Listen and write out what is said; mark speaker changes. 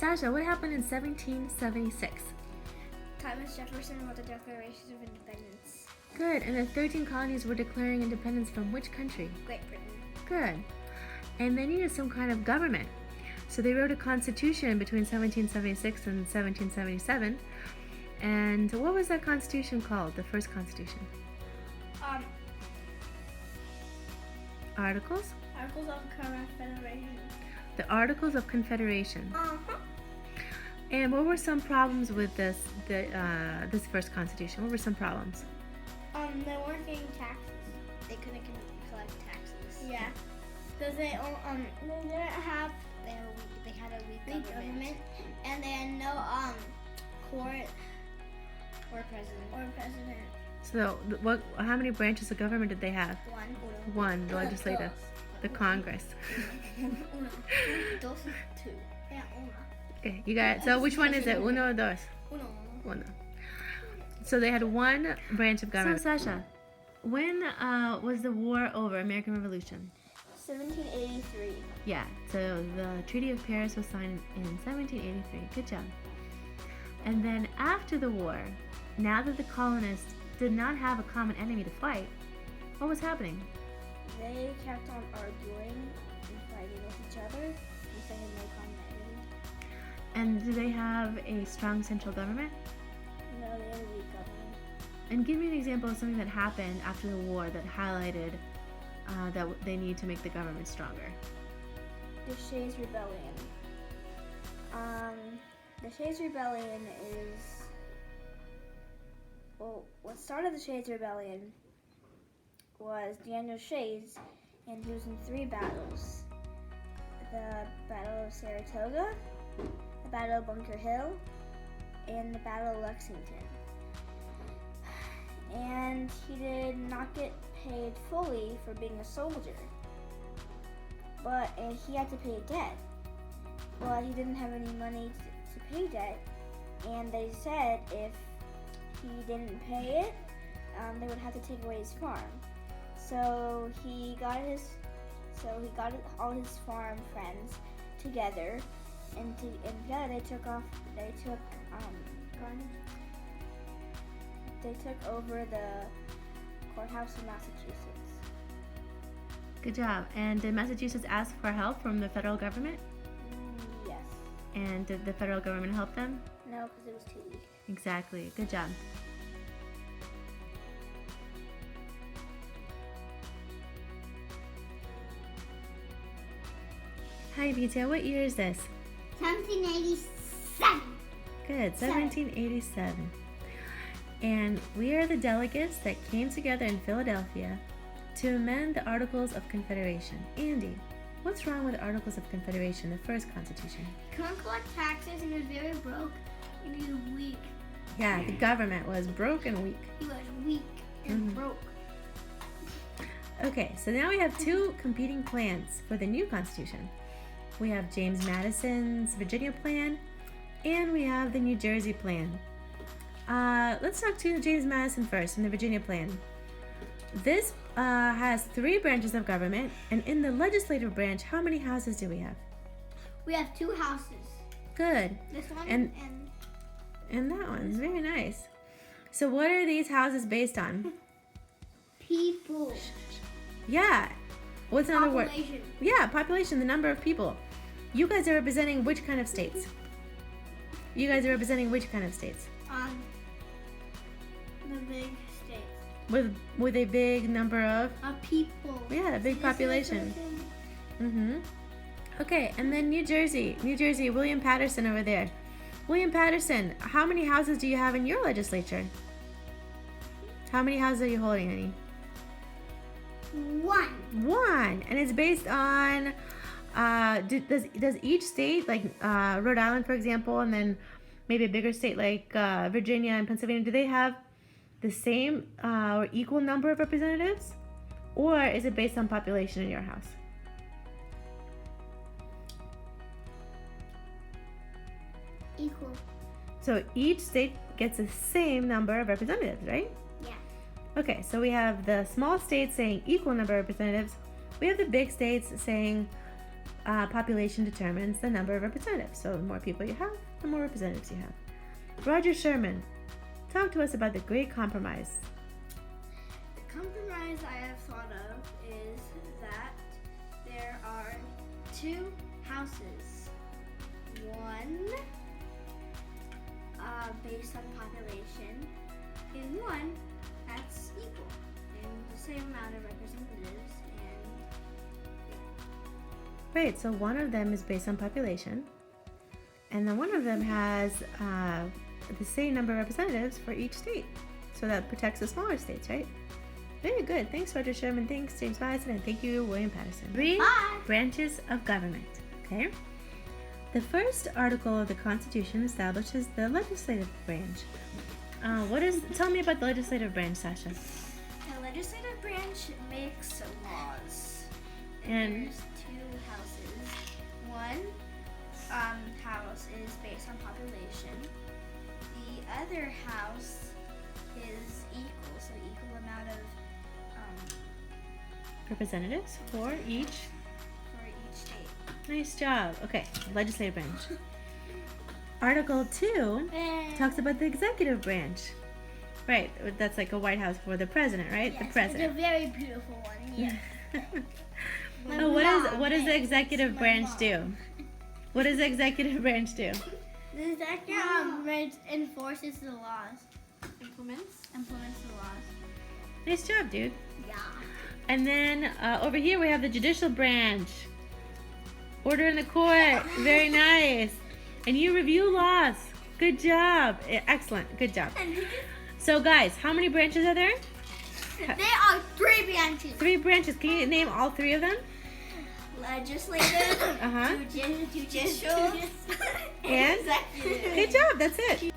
Speaker 1: Sasha, what happened in 1776?
Speaker 2: Thomas Jefferson wrote the Declaration of Independence.
Speaker 1: Good. And the 13 colonies were declaring independence from which country?
Speaker 2: Great Britain.
Speaker 1: Good. And they needed some kind of government. So they wrote a constitution between 1776 and 1777. And what was that constitution called, the first constitution? Articles?
Speaker 2: Articles of Confederation.
Speaker 1: The Articles of Confederation.
Speaker 2: Uh-huh.
Speaker 1: And what were some problems with this first constitution? What were some problems?
Speaker 2: They weren't getting taxes. They couldn't collect taxes. Yeah. Because they didn't have. They had a weak government, and they had no court or president.
Speaker 1: So how many branches of government did they have? One, the legislative, the Congress.
Speaker 2: Uno, dos, two. Yeah, uno.
Speaker 1: Okay, you got it. So which one is it? Uno or dos? Uno. So they had one branch of government. So Sasha, when was the war over, American Revolution?
Speaker 2: 1783.
Speaker 1: Yeah, so the Treaty of Paris was signed in 1783. Good job. And then after the war, now that the colonists did not have a common enemy to fight, what was happening?
Speaker 2: They kept on arguing and fighting with each other because they had no common enemy.
Speaker 1: And do they have a strong central government?
Speaker 2: No, they had a weak government.
Speaker 1: And give me an example of something that happened after the war that highlighted that they need to make the government stronger.
Speaker 2: The Shays Rebellion. The Shays Rebellion is... Well, what started the Shays Rebellion was Daniel Shays, and he was in 3 battles. The Battle of Saratoga, the Battle of Bunker Hill, and the Battle of Lexington. And he did not get paid fully for being a soldier, and he had to pay debt, but he didn't have any money to pay debt, and they said if he didn't pay it, they would have to take away his farm. So he got all his farm friends together, and together they took over the courthouse in Massachusetts.
Speaker 1: Good job. And did Massachusetts ask for help from the federal government?
Speaker 2: Yes.
Speaker 1: And did the federal government help them?
Speaker 2: No, because it was too weak.
Speaker 1: Exactly. Good job. Hi, Vita. What year is this?
Speaker 2: 1787.
Speaker 1: Good. 1787. And we are the delegates that came together in Philadelphia to amend the Articles of Confederation. Andy, what's wrong with the Articles of Confederation, the first constitution?
Speaker 2: Couldn't collect taxes and he was very broke and he was weak.
Speaker 1: Yeah, the government was broke and weak.
Speaker 2: He was weak and broke.
Speaker 1: Okay, so now we have 2 competing plans for the new constitution. We have James Madison's Virginia plan, and we have the New Jersey plan. Let's talk to James Madison first from the Virginia plan. This has 3 branches of government, and in the legislative branch, how many houses do we have?
Speaker 2: We have 2 houses.
Speaker 1: Good.
Speaker 2: This one
Speaker 1: and that one. Very nice. So what are these houses based on?
Speaker 2: People.
Speaker 1: Yeah. What's another word?
Speaker 2: Population.
Speaker 1: Yeah, population, the number of people. You guys are representing which kind of states? You guys are representing which kind of states?
Speaker 2: The big states.
Speaker 1: With a big number of
Speaker 2: people.
Speaker 1: Yeah, a big population. Okay, and then New Jersey, William Patterson over there. William Patterson, how many houses do you have in your legislature? How many houses are you holding, Annie? 1. And it's based on, does each state, like Rhode Island, for example, and then maybe a bigger state like Virginia and Pennsylvania, do they have the same or equal number of representatives? Or is it based on population in your house?
Speaker 2: Equal.
Speaker 1: So each state gets the same number of representatives, right?
Speaker 2: Yeah.
Speaker 1: Okay, so we have the small states saying equal number of representatives. We have the big states saying population determines the number of representatives. So the more people you have, the more representatives you have. Roger Sherman, talk to us about the Great Compromise.
Speaker 2: The compromise I have thought of is that there are two houses. One based on population, and one that's equal in the same amount of representatives.
Speaker 1: Right, so one of them is based on population, and then one of them has the same number of representatives for each state. So that protects the smaller states, right? Very good. Thanks, Roger Sherman. Thanks, James Madison. And thank you, William Patterson. 3 branches of government. Okay. The first article of the Constitution establishes the legislative branch. Tell me about the legislative branch, Sasha.
Speaker 2: The legislative branch makes laws.
Speaker 1: And
Speaker 2: there's two houses. One house is based on population. The other house is equal, so equal amount of
Speaker 1: representatives for each
Speaker 2: state.
Speaker 1: Nice job. Okay, legislative branch. Article 2 talks about the executive branch. Right, that's like a White House for the president, right?
Speaker 2: Yes,
Speaker 1: the president.
Speaker 2: It's a very beautiful one. Yeah.
Speaker 1: Oh, what does the executive branch do? What does the executive branch do?
Speaker 2: The executive branch enforces the laws. Implements the laws.
Speaker 1: Nice job, dude.
Speaker 2: Yeah.
Speaker 1: And then over here we have the judicial branch. Order in the court. Very nice. And you review laws. Good job. Excellent. Good job. So guys, how many branches are there?
Speaker 2: There are 3 branches.
Speaker 1: 3 branches. Can you name all 3 of them?
Speaker 2: Legislative, judicial,
Speaker 1: And
Speaker 2: executive.
Speaker 1: good job. That's it.